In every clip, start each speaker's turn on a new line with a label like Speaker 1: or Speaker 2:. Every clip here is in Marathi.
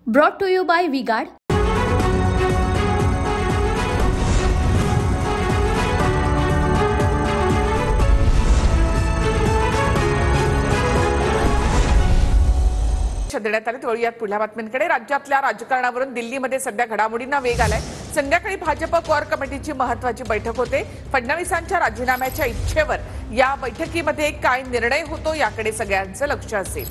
Speaker 1: Brought to you by V-Guard.
Speaker 2: देण्यात आले। वळूयात पुढल्या बातम्यांकडे। राज्यातल्या राजकारणावरून दिल्लीमध्ये सध्या घडामोडींना वेग आलाय। संध्याकाळी भाजप कोर कमिटीची महत्त्वाची बैठक होते। फडणवीसांच्या राजीनाम्याच्या इच्छेवर या बैठकीमध्ये काय निर्णय होतो याकडे सगळ्यांचं लक्ष असेल।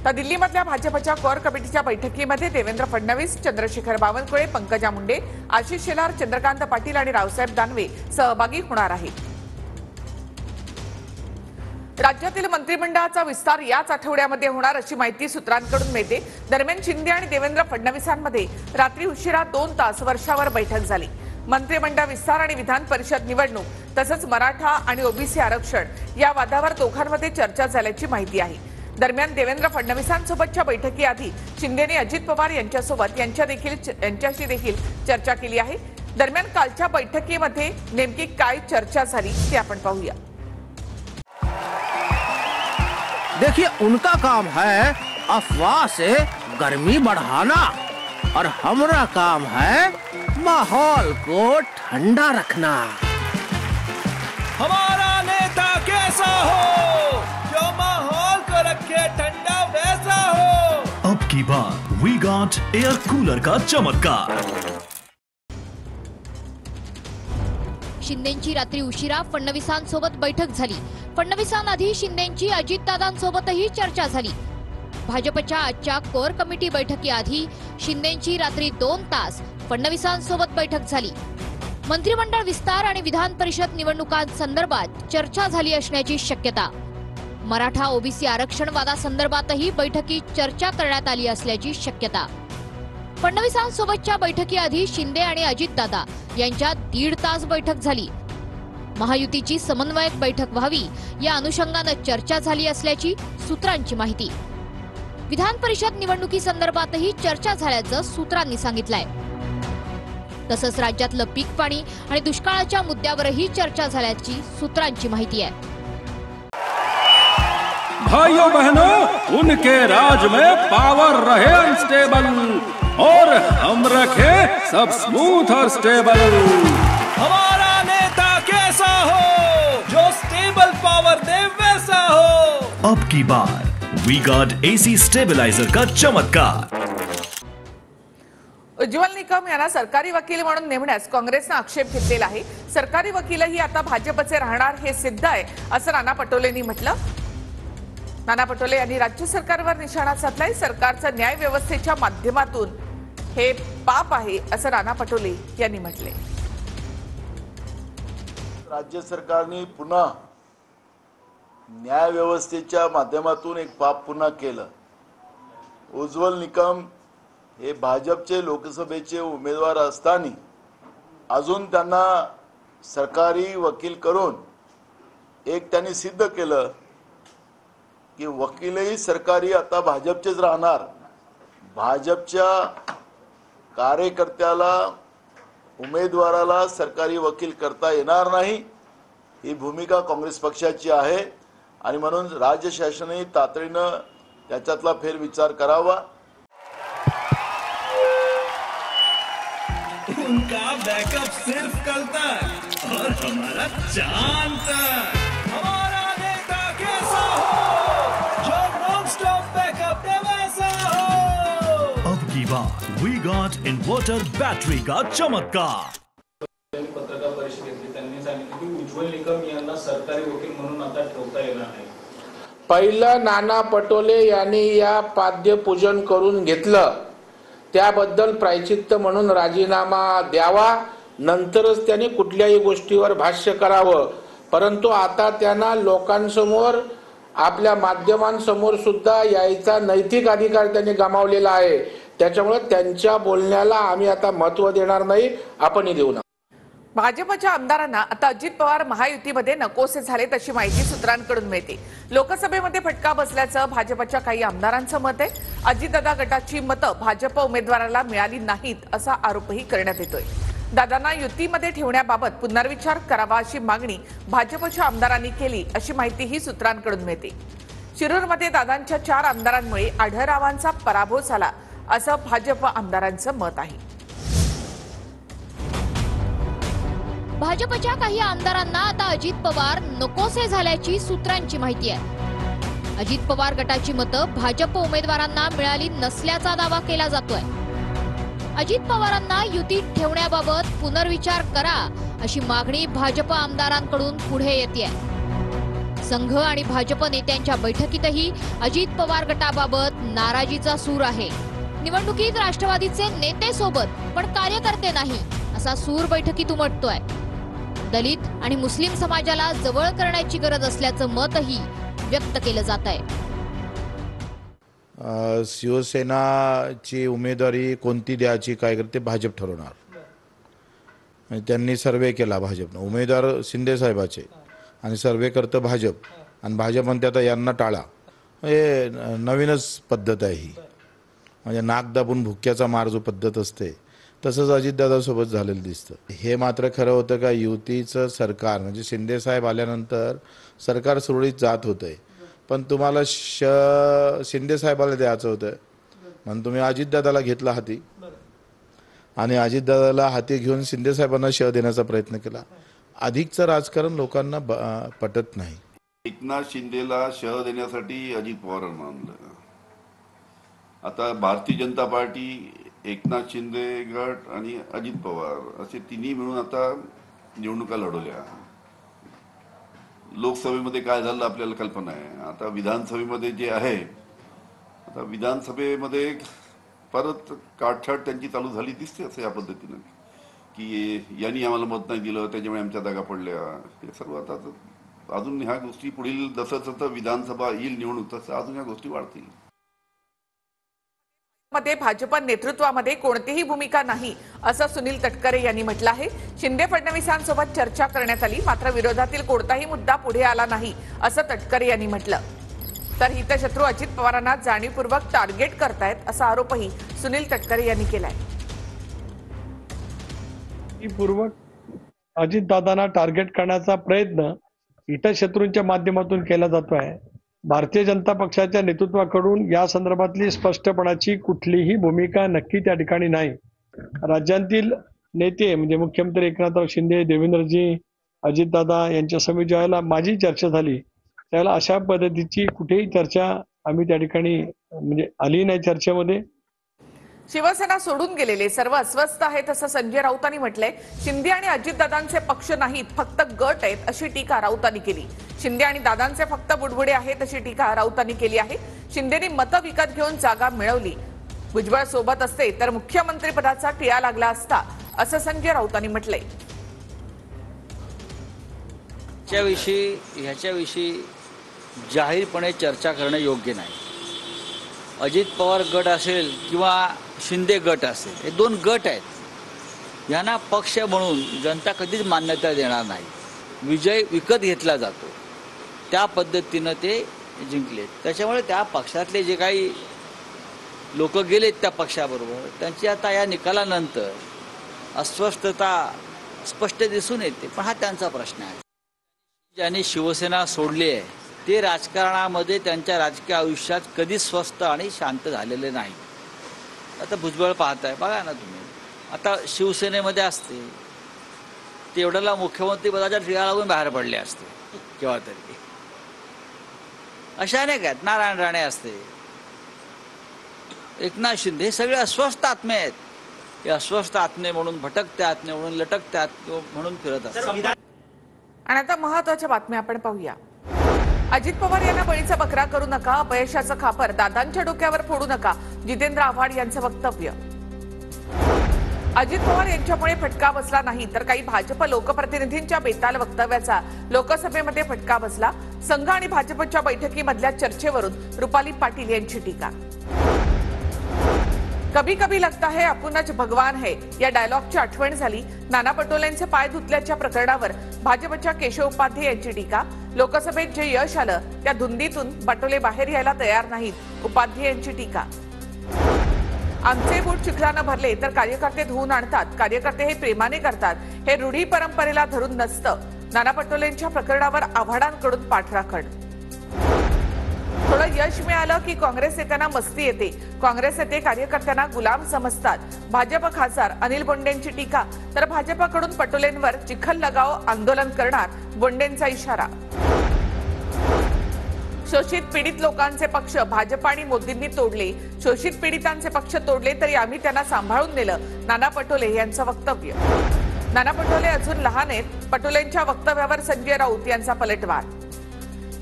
Speaker 2: दिल्लीमधल्या भाजपच्या कोर कमिटीच्या बैठकीमध्ये देवेंद्र फडणवीस, चंद्रशेखर बावनकुळे, पंकजा मुंडे, आशिष शेलार, चंद्रकांत पाटील आणि रावसाहेब दानवे सहभागी होणार आहेत। राज्यातील मंत्रिमंडळाचा विस्तार याच आठवड्यामध्ये होणार अशी माहिती सूत्रांकडून मिळते। दरम्यान शिंदे आणि देवेंद्र फडणवीसांमध्ये रात्री उशिरा 2 तास वर्षावर बैठक झाली। मंत्रिमंडळ विस्तार आणि विधान परिषद निवडणूक तसंच मराठा आणि ओबीसी आरक्षण या वादावर दोघांमध्ये चर्चा झाल्याची माहिती आहे। दरम्यान देवेंद्र फडणवीसांसोबतच्या बैठकीआधी शिंदेने अजित पवार यांच्याशी देखील चर्चा केली आहे। दरम्यान कालच्या बैठकीमध्ये नेमकी काय चर्चा झाली ते आपण पाहूया।
Speaker 3: देखिए, उनका काम है अफवाह से गर्मी बढ़ाना और हमारा काम है माहौल को ठंडा रखना।
Speaker 4: हमारा नेता कैसा हो जो माहौल को रखे ठंडा वैसा हो। अब की बार वी गॉट एयर कूलर का चमत्कार।
Speaker 5: शिंदेंची रात्री उशिरा फडणवीसांसोबत बैठक झाली। फडणवीसांआधी शिंदेंची अजितदादांसोबतही चर्चा झाली। भाजपच्या आजच्या कोर कमिटी बैठकीआधी शिंदेंची रात्री 2 तास फडणवीसांसोबत बैठक झाली। मंत्रिमंडळ विस्तार आणि विधान परिषद निवडणुकांसंदर्भात चर्चा झाली असण्याची शक्यता। मराठा ओबीसी आरक्षण वादासंदर्भातही बैठकीत चर्चा करण्यात आली असल्याची शक्यता। फडणवीसांसोबतच्या बैठकीआधी शिंदे आणि अजितदादा यांच्यात 1.5 तास बैठक झाली। महायुतीची समन्वयक बैठक व्हावी या अनुषंगाने चर्चा झाली असल्याची सूत्रांची माहिती। विधान परिषद निवडणुकीसंदर्भातही चर्चा झाल्याचं सूत्रांनी सांगितलंय। तसंच राज्यातलं पीक पाणी आणि दुष्काळाच्या मुद्द्यावरही चर्चा झाल्याची सूत्रांची माहिती आहे।
Speaker 6: भाइयों बहनों, उनके राज में पावर रहे अनस्टेबल और हम रखे सब स्मूथ और स्टेबल।
Speaker 4: हमारा नेता कैसा हो जो स्टेबल पावर दे वैसा हो। अब की बार वी गॉट एसी स्टेबलाइजर का चमत्कार।
Speaker 2: उज्ज्वल निकम यांना सरकारी वकील म्हणून नेमण्यास काँग्रेसने आक्षेप घेतलेला आहे। सरकारी वकीलही आता भाजपचे राहणार हे सिद्ध आहे असं नाना पटोलेंनी म्हटलं। नाना पटोले यांनी राज्य सरकारवर निशाणा साधलाय। सरकारच्या न्याय व्यवस्थेच्या माध्यमातून हे पाप आहे असं नाना पटोले यांनी म्हटले।
Speaker 7: राज्य सरकारने पुन्हा न्याय व्यवस्थेच्या माध्यमातून एक पाप पुन्हा केलं। उज्ज्वल निकम हे भाजपचे लोकसभेचे उमेदवार असताना अजून त्यांना सरकारी वकील करून एक त्यांनी सिद्ध केलं की वकीलही सरकारी आता भाजपचेच राहणार। भाजपच्या कार्यकर्त्याला उमेदवाराला सरकारी वकील करता येणार नाही ही भूमिका काँग्रेस पक्षाची आहे आणि म्हणून राज्य शासनाने तातडीने त्याच्यातला फेरविचार करावा।
Speaker 4: उनका बैकअप सिर्फ कल तक और हमारा चांद तक। हमारा नेता कैसा हो जो नॉन स्टॉप बैकअप दे वैसा हो। अब की बार वी गॉट इन्वर्टर बैटरी का चमत्कार।
Speaker 8: पत्रकार परिषद घेतली, त्यांनी सांगितलं की उज्ज्वल निकम यांना सरकारी वकील म्हणून आता ठेवता येणार नाही।
Speaker 9: पहिलं नाना पटोले यांनी या पाद्य पूजन करून घेतलं, त्याबद्दल प्रायचित्त म्हणून राजीनामा द्यावा, नंतरच त्यांनी कुठल्याही गोष्टीवर भाष्य करावं। परंतु आता त्यांना लोकांसमोर आपल्या माध्यमांसमोर सुद्धा यायचा नैतिक अधिकार त्यांनी गमावलेला आहे। त्याच्यामुळे त्यांच्या बोलण्याला आम्ही आता महत्त्व देणार नाही, आपणही देऊ नका।
Speaker 2: भाजपच्या आमदारांना आता अजित पवार महायुतीमध्ये नकोसे झालेत अशी माहिती सूत्रांकडून मिळते. लोकसभेमध्ये फटका बसल्याचं भाजपच्या काही आमदारांचं मत आहे. अजितदादा गटाची मतं भाजप उमेदवाराला मिळाली नाहीत असा आरोपही करण्यात येतोय. दादांना युतीमध्ये ठेवण्याबाबत पुनर्विचार करावा अशी मागणी भाजपच्या आमदारांनी केली अशी माहितीही सूत्रांकडून मिळते. शिरूरमध्ये दादांच्या 4 आमदारांमुळे आढळरावांचा पराभव झाला असं भाजप आमदारांचं मत आहे.
Speaker 5: भाजपच्या काही आमदारांना आता अजित पवार नकोसे झाल्याची सूत्रांची माहिती आहे. अजित पवार गटाची मतं भाजप उमेदवारांना मिळाली नसल्याचा दावा केला जातोय. अजित पवारांना युतीत ठेवण्याबाबत पुनर्विचार करा अशी मागणी भाजप आमदारांकडून पुढे येते. संघ आणि भाजप नेत्यांच्या बैठकीतही अजित पवार गटाबाबत नाराजीचा सूर आहे. निवडणुकीत राष्ट्रवादीचे नेते सोबत पण कार्यकर्ते नाही असा सूर बैठकीत उमटतोय. दलित आणि मुस्लिम समाजाला जवळ करण्याची गरज असल्याचं मतही व्यक्त केलं जात आहे.
Speaker 1: शिवसेनाची उमेदवारी कोणती द्यायची काय करते भाजप ठरवणार. म्हणजे त्यांनी सर्वे केला भाजपनं, उमेदवार शिंदे साहेबाचे आणि सर्वे करतं भाजप आणि भाजप म्हणते आता यांना टाळा. हे नवीनच पद्धत आहे ही. म्हणजे नाक दाबून भुक्याचा मार जो पद्धत असते तसंच अजितदादासोबत झालेलं दिसतं. हे मात्र खरं होतं का युतीचं सरकार म्हणजे शिंदे साहेब आल्यानंतर सरकार सुरळीत जात होतंय, पण तुम्हाला शिंदे साहेबाला द्यायचं होतं म्हणून तुम्ही अजितदादाला घेतला हाती आणि अजितदादाला हाती घेऊन शिंदे साहेबांना देण्याचा प्रयत्न केला. अधिकचं राजकारण लोकांना पटत नाही.
Speaker 10: एकनाथ शिंदेला देण्यासाठी अजित पवारांना आणलं. आता भारतीय जनता पार्टी, एकनाथ शिंदे गट आणि अजित पवार असे तिन्ही मिळून आता निवडणुका लढवल्या. लोकसभेमध्ये काय झालं आपल्याला कल्पना आहे. आता विधानसभेमध्ये जे आहे, आता विधानसभेमध्ये परत काटछाट त्यांची चालू झाली दिसते असं या पद्धतीनं की यांनी आम्हाला मत नाही दिलं त्याच्यामुळे आमच्या जागा पडल्या. हे सर्व आता अजून ह्या गोष्टी पुढील जसं जसं विधानसभा येईल निवडणूक तसं अजून ह्या गोष्टी वाढतील.
Speaker 2: मध्ये भाजप नेतृत्वामध्ये कोणतीही भूमिका नाही असं सुनील तटकरे यांनी म्हटलं आहे. शिंदे फडणवीसांसोबत चर्चा करण्यात आली मात्र विरोधातील कोणताही मुद्दा पुढे आला नाही असं तटकरे यांनी म्हटलं. तर हितशत्रू अजित पवारांना जाणीवपूर्वक टार्गेट करतायत असा आरोपही सुनील तटकरे यांनी केलाय.
Speaker 11: अजितदादांना टार्गेट करण्याचा प्रयत्न हितशत्रूंच्या माध्यमातून केला जातोय. भारतीय जनता पक्षाच्या नेतृत्वाकडून या संदर्भातली स्पष्टपणाची कुठलीही भूमिका नक्की त्या ठिकाणी नाही. राज्यातील नेते म्हणजे मुख्यमंत्री एकनाथराव शिंदे, देवेंद्रजी, अजितदादा यांच्या समोर ज्यावेळेला माझी चर्चा झाली त्यावेळेला अशा पद्धतीची कुठेही चर्चा आम्ही त्या ठिकाणी म्हणजे आली नाही चर्चेमध्ये.
Speaker 2: शिवसेना सोडून गेलेले सर्व अस्वस्थ आहेत असं संजय राऊतांनी म्हटलंय. शिंदे आणि अजितदादांचे पक्ष नाहीत, फक्त गट आहेत अशी टीका राऊतांनी केली. शिंदे आणि दादांचे फक्त बुडबुडे आहेत अशी टीका राऊतांनी केली आहे. शिंदेनी मतं विकत घेऊन जागा मिळवली. भुजबळ सोबत असते तर मुख्यमंत्रीपदाचा टिळा लागला असता असं संजय राऊतांनी म्हटलंय.
Speaker 12: ह्याच्याविषयी जाहीरपणे चर्चा करणं योग्य नाही. अजित पवार गट असेल किंवा शिंदे गट असेल, हे 2 गट आहेत. यांना पक्ष म्हणून जनता कधीच मान्यता देणार नाही. विजय विकत घेतला जातो त्या पद्धतीनं ते जिंकले. त्याच्यामुळे त्या पक्षातले जे काही लोक गेलेत त्या पक्षाबरोबर त्यांची आता या निकालानंतर अस्वस्थता स्पष्ट दिसून येते. पण हा त्यांचा प्रश्न आहे. ज्यांनी शिवसेना सोडली आहे ते राजकारणामध्ये त्यांच्या राजकीय आयुष्यात कधीच स्वस्थ आणि शांत झालेले नाही. आता भुजबळ पाहताय बघा ना तुम्ही. आता शिवसेनेमध्ये असते तेवढ्याला मुख्यमंत्री पदाच्या टिळा लागून बाहेर पडले असते केव्हा तरी. अशा अनेक आहेत. नारायण राणे असते, एकनाथ शिंदे, हे सगळे अस्वस्थ आत्मे आहेत. हे अस्वस्थ आत्मे म्हणून, भटकते आत्मे म्हणून, लटकते आत्मे म्हणून फिरत असतात.
Speaker 2: आणि आता महत्त्वाच्या बातम्या आपण पाहूया. अजित पवार यांना बळीचा बकरा करू नका, अपयशाचं खापर दादांच्या डोक्यावर फोडू नका, जितेंद्र आव्हाड यांचं वक्तव्य. अजित पवार यांच्यामुळे फटका बसला नाही तर काही भाजप लोकप्रतिनिधींच्या बेताल वक्तव्याचा लोकसभेमध्ये फटका बसला. संघ आणि भाजपच्या बैठकीमधल्या चर्चेवरून रुपाली पाटील यांची टीका. कभी कभी लगता है अपुनच भगवान है या डायलॉगची आठवण झाली नाना पटोलेंचे पाय धुतल्याच्या प्रकरणावर भाजपच्या केशव उपाध्ये यांची टीका. लोकसभेत जे यश आलं त्या धुंदीतून पटोले बाहेर यायला तयार नाहीत, उपाध्ये यांची टीका. आमचे बूट चिखलानं भरले तर कार्यकर्ते धुवून आणतात, कार्यकर्ते हे प्रेमाने करतात, हे रूढी परंपरेला धरून नसतं. नाना पटोलेंच्या प्रकरणावर आव्हाडांकडून पाठराखण. थोडं यश मिळालं की काँग्रेस नेत्यांना मस्ती येते, काँग्रेस नेते कार्यकर्त्यांना गुलाम समजतात. भाजप खासदार अनिल बोंडेंची टीका. तर भाजपकडून पटोलेंवर चिखल लगाव आंदोलन करणार, बोंडेंचा इशारा. शोषित पीडित लोकांचे पक्ष भाजप आणि मोदींनी तोडले, शोषित पीडितांचे पक्ष तोडले तरी आम्ही त्यांना सांभाळून नेलं, नाना पटोले यांचं वक्तव्य. नाना पटोले अजून लहान आहेत, पटोलेंच्या वक्तव्यावर संजय राऊत यांचा पलटवार.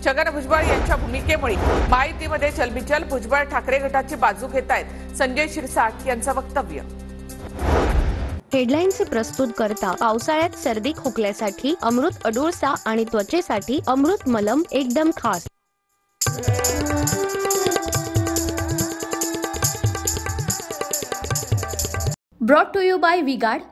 Speaker 2: छगन भुजबळ यांच्या भूमिकेमुळे महायुतीमध्ये चलबिचल, भुजबळ ठाकरे गटाची बाजू घेत आहेत, संजय शिरसाट यांचं वक्तव्य.
Speaker 13: हेडलाईनचे प्रस्तुत करता पावसाळ्यात सर्दी खोकल्यासाठी अमृत अडुळसा आणि त्वचेसाठी अमृत मलम एकदम खास.
Speaker 14: Brought to you by V-Guard.